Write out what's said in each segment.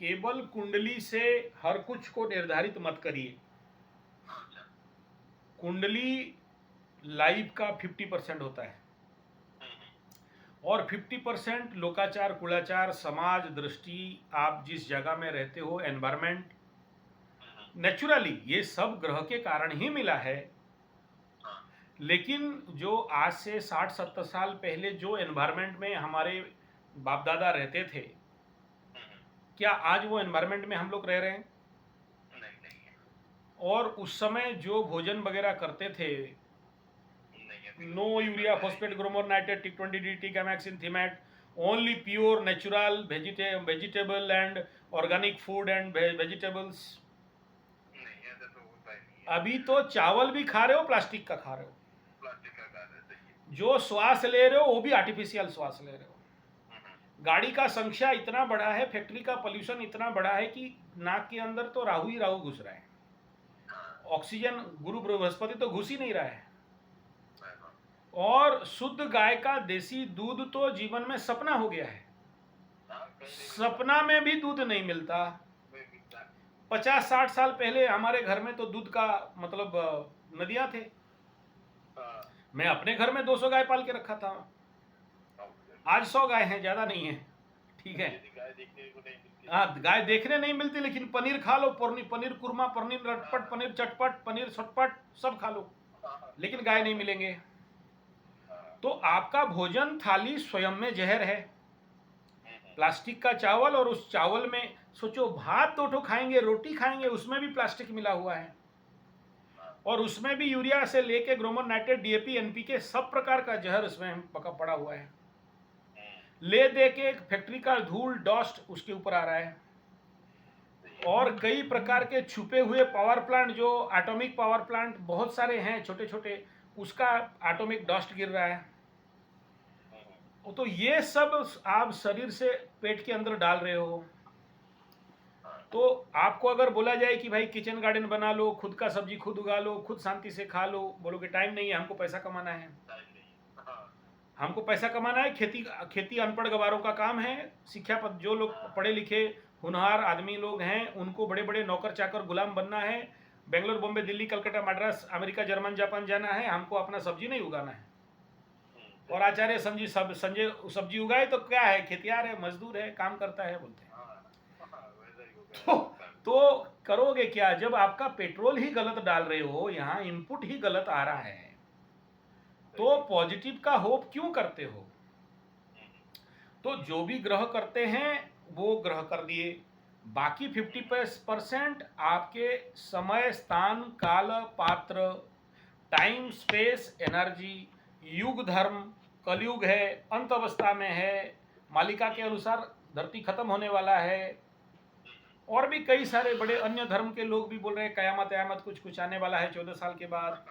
केवल कुंडली से हर कुछ को निर्धारित मत करिए। कुंडली लाइफ का 50% होता है और 50% लोकाचार, कुलाचार, समाज, दृष्टि, आप जिस जगह में रहते हो, एनवायरमेंट, नेचुरली ये सब ग्रह के कारण ही मिला है। लेकिन जो आज से 60-70 साल पहले जो एनवायरमेंट में हमारे बाप दादा रहते थे, क्या आज वो एनवायरमेंट में हम लोग रह रहे हैं? और उस समय जो भोजन वगैरह करते थे, no urea, phosphate, Gromor, nitrate, टी20 D, gammexane, Thimet, only pure natural vegetable and organic food and vegetables. अभी तो चावल भी खा रहे हो, प्लास्टिक का खा रहे हो। जो श्वास ले रहे हो वो भी आर्टिफिशियल श्वास ले रहे हो। गाड़ी का संख्या इतना बढ़ा है, फैक्ट्री का पोल्यूशन इतना बढ़ा है कि नाक के अंदर तो राहु ही राहु घुस रहा है। ऑक्सीजन गुरु बृहस्पति तो घुस ही नहीं रहा है। और शुद्ध गाय का देसी दूध तो जीवन में सपना हो गया है। सपना में भी दूध नहीं मिलता। 50-60 साल पहले हमारे घर में तो दूध का मतलब नदियां थे। मैं अपने घर में 200 गाय पाल के रखा था। आज 100 गाय हैं, ज्यादा नहीं है, ठीक है। हाँ, गाय देखने नहीं मिलती, लेकिन पनीर खा लो, पनीर कुरमा, पनीर रटपट, पनीर चटपट, पनीर सटपट, सब खा लो, लेकिन गाय नहीं मिलेंगे। तो आपका भोजन थाली स्वयं में जहर है। प्लास्टिक का चावल, और उस चावल में सोचो भात 2 खाएंगे, रोटी खाएंगे, उसमें भी प्लास्टिक मिला हुआ है। और उसमें भी यूरिया से लेके ग्रोमर, नाइट्रेट, डीएपी, एनपीके, सब प्रकार का जहर उसमें पड़ा हुआ है। ले दे के फैक्ट्री का धूल, डस्ट उसके ऊपर आ रहा है। और कई प्रकार के छुपे हुए पावर प्लांट, जो एटॉमिक पावर प्लांट बहुत सारे हैं छोटे छोटे, उसका एटॉमिक डस्ट गिर रहा है। तो ये सब आप शरीर से पेट के अंदर डाल रहे हो। तो आपको अगर बोला जाए कि भाई किचन गार्डन बना लो, खुद का सब्जी खुद उगा लो, खुद शांति से खा लो, बोलोगे टाइम नहीं है, हमको पैसा कमाना है। हमको पैसा कमाना है। खेती अनपढ़ गवारों का काम है। शिक्षा पद जो लोग पढ़े लिखे होनहार आदमी लोग हैं, उनको बड़े बड़े नौकर चाकर गुलाम बनना है। Bangalore, Bombay, Delhi, Calcutta, Madras, America, German, Japan जाना है। हमको अपना सब्जी नहीं उगाना है। और आचार्य संजय सब्जी उगाए तो क्या है, खेतियार है, मजदूर है, काम करता है बोलते हैं। तो करोगे क्या जब आपका पेट्रोल ही गलत डाल रहे हो, यहाँ इनपुट ही गलत आ रहा है, तो पॉजिटिव का होप क्यों करते हो? तो जो भी ग्रह करते हैं वो ग्रह कर दिए। बाकी 50% आपके समय, स्थान, काल, पात्र, टाइम, स्पेस, एनर्जी, युग, धर्म, कलयुग है, अंत अवस्था में है, मालिका के अनुसार धरती खत्म होने वाला है। और भी कई सारे बड़े अन्य धर्म के लोग भी बोल रहे हैं कयामत कुछ आने वाला है 14 साल के बाद,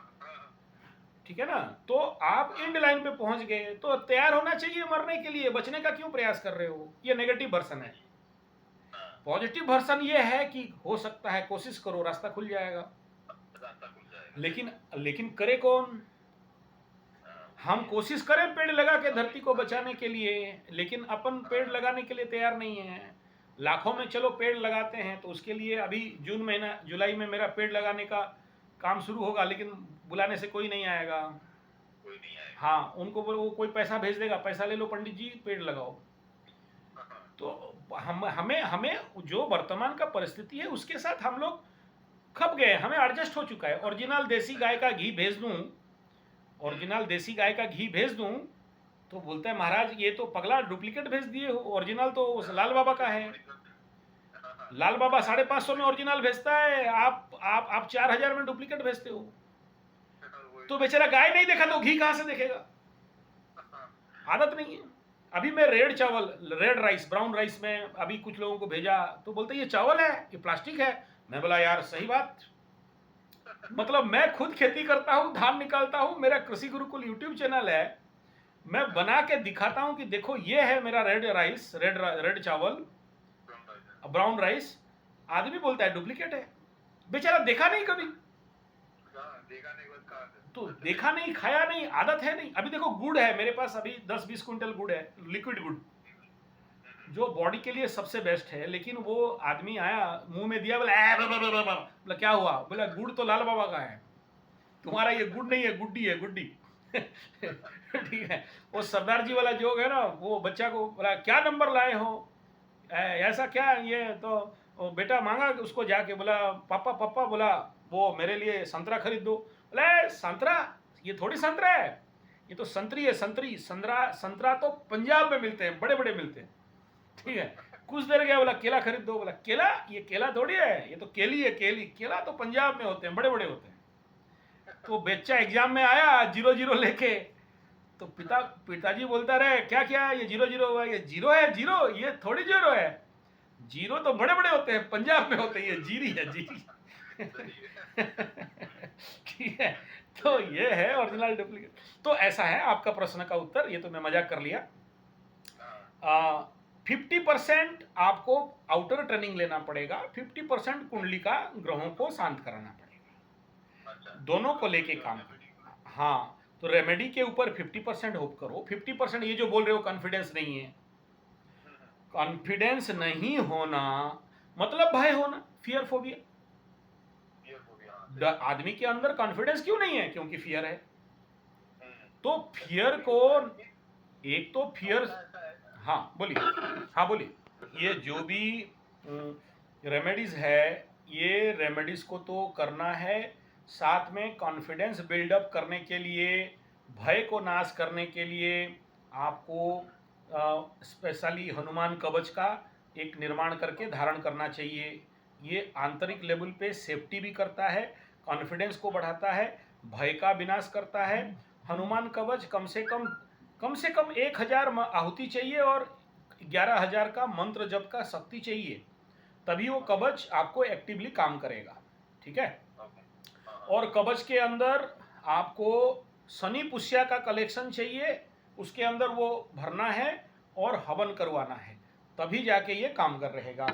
ठीक है ना। तो आप एंड लाइन पे पहुंच गए, तो तैयार होना चाहिए मरने के लिए। बचने का क्यों प्रयास कर रहे हो? ये नेगेटिव वर्सन है। पॉजिटिव वर्सन ये है कि हो सकता है, कोशिश करो, रास्ता खुल जाएगा। लेकिन करे कौन? हम कोशिश करें पेड़ लगा के धरती को बचाने के लिए, लेकिन अपन पेड़ लगाने के लिए तैयार नहीं है। लाखों में चलो पेड़ लगाते हैं, तो उसके लिए अभी जून महीना, जुलाई में मेरा पेड़ लगाने का काम शुरू होगा, लेकिन बुलाने से कोई नहीं आएगा। हाँ, उनको वो कोई पैसा भेज देगा, पैसा ले लो पंडित जी, पेड़ लगाओ। तो हमें जो वर्तमान का परिस्थिति है उसके साथ हम लोग खप गए, हमें एडजस्ट हो चुका है। ओरिजिनल देसी गाय का घी भेज दूं, ओरिजिनल देसी गाय का घी भेज दूं, तो बोलते हैं महाराज ये तो पगला डुप्लीकेट भेज दिए हो, ओरिजिनल तो उस लाल बाबा का है। लाल बाबा 550 में ओरिजिनल भेजता है, आप 4000 में डुप्लीकेट भेजते हो। तो बेचारा गाय नहीं देखा तो घी कहां से देखेगा? आदत नहीं है। अभी मैं रेड चावल, रेड राइस, ब्राउन राइस में अभी कुछ लोगों को भेजा, तो बोलते ये चावल है, ये प्लास्टिक है। मैं बोला यार सही बात, मतलब मैं खुद खेती करता हूं, धान निकालता हूं, मेरा कृषि गुरुकुल यूट्यूब चैनल है, मैं बना के दिखाता हूं कि देखो ये है मेरा रेड राइस, रेड चावल, ब्राउन राइस। आदमी बोलता है डुप्लीकेट है। बेचारा देखा नहीं कभी, तो देखा नहीं, खाया नहीं, आदत है नहीं। अभी देखो गुड़ है मेरे पास, अभी 10-20 क्विंटल गुड़ है, लिक्विड गुड़। जो बॉडी के लिए सबसे बेस्ट है, लेकिन वो आदमी आया मुंह में दिया, बोला बोला क्या हुआ, बोला गुड़ तो लाल बाबा का है, तुम्हारा ये गुड़ नहीं है, गुड्डी है, गुड्डी। ठीक है, वो सरदार जी वाला जोक है ना, वो बच्चा को बोला क्या नंबर लाए हो, ऐसा क्या, ये तो वो बेटा मांगा उसको जाके, बोला पापा पापा, बोला वो मेरे लिए संतरा खरीद दो। बोला संतरा, ये थोड़ी संतरा है, ये तो संतरी है, संतरी। संतरा तो पंजाब में मिलते हैं, बड़े बड़े मिलते हैं। ठीक है, कुछ देर गया, बोला केला खरीद दो। बोला केला, ये केला थोड़ी है, ये तो केली है, केली। केला तो पंजाब में होते हैं, बड़े बड़े होते हैं। तो बच्चा एग्जाम में आया 0-0 लेके, तो पिताजी बोलता रहे क्या क्या ये 0-0 हुआ, ये जीरो है, जीरो, ये थोड़ी जीरो है, जीरो तो बड़े बड़े होते हैं, पंजाब में होते हैं, ये जीरी है, जीरी। ठीक है, तो ये है ओरिजिनल डुप्लीकेट। तो ऐसा है आपका प्रश्न का उत्तर, ये तो मैं मजाक कर लिया। 50% आपको आउटर ट्रेनिंग लेना पड़ेगा, 50% कुंडली का ग्रहों को शांत कराना पड़ेगा, दोनों को लेके काम करना। हाँ, तो रेमेडी के ऊपर 50% होप करो। 50% ये जो बोल रहे हो कॉन्फिडेंस नहीं है, कॉन्फिडेंस नहीं होना मतलब भय होना, फियर फोबिया। आदमी के अंदर कॉन्फिडेंस क्यों नहीं है, क्योंकि फियर है। तो फियर को, एक तो फियर, हाँ बोलिए, हाँ बोलिए, ये जो भी रेमेडीज है, ये रेमेडीज को तो करना है, साथ में कॉन्फिडेंस बिल्डअप करने के लिए, भय को नाश करने के लिए आपको स्पेशली हनुमान कवच का एक निर्माण करके धारण करना चाहिए। ये आंतरिक लेवल पे सेफ्टी भी करता है, कॉन्फिडेंस को बढ़ाता है, भय का विनाश करता है। हनुमान कवच कम से कम 1000 आहुति चाहिए और 11,000 का मंत्र जप का शक्ति चाहिए, तभी वो कवच आपको एक्टिवली काम करेगा। ठीक है, और कवच के अंदर आपको शनि पुष्या का कलेक्शन चाहिए, उसके अंदर वो भरना है और हवन करवाना है, तभी जाके ये काम कर रहेगा।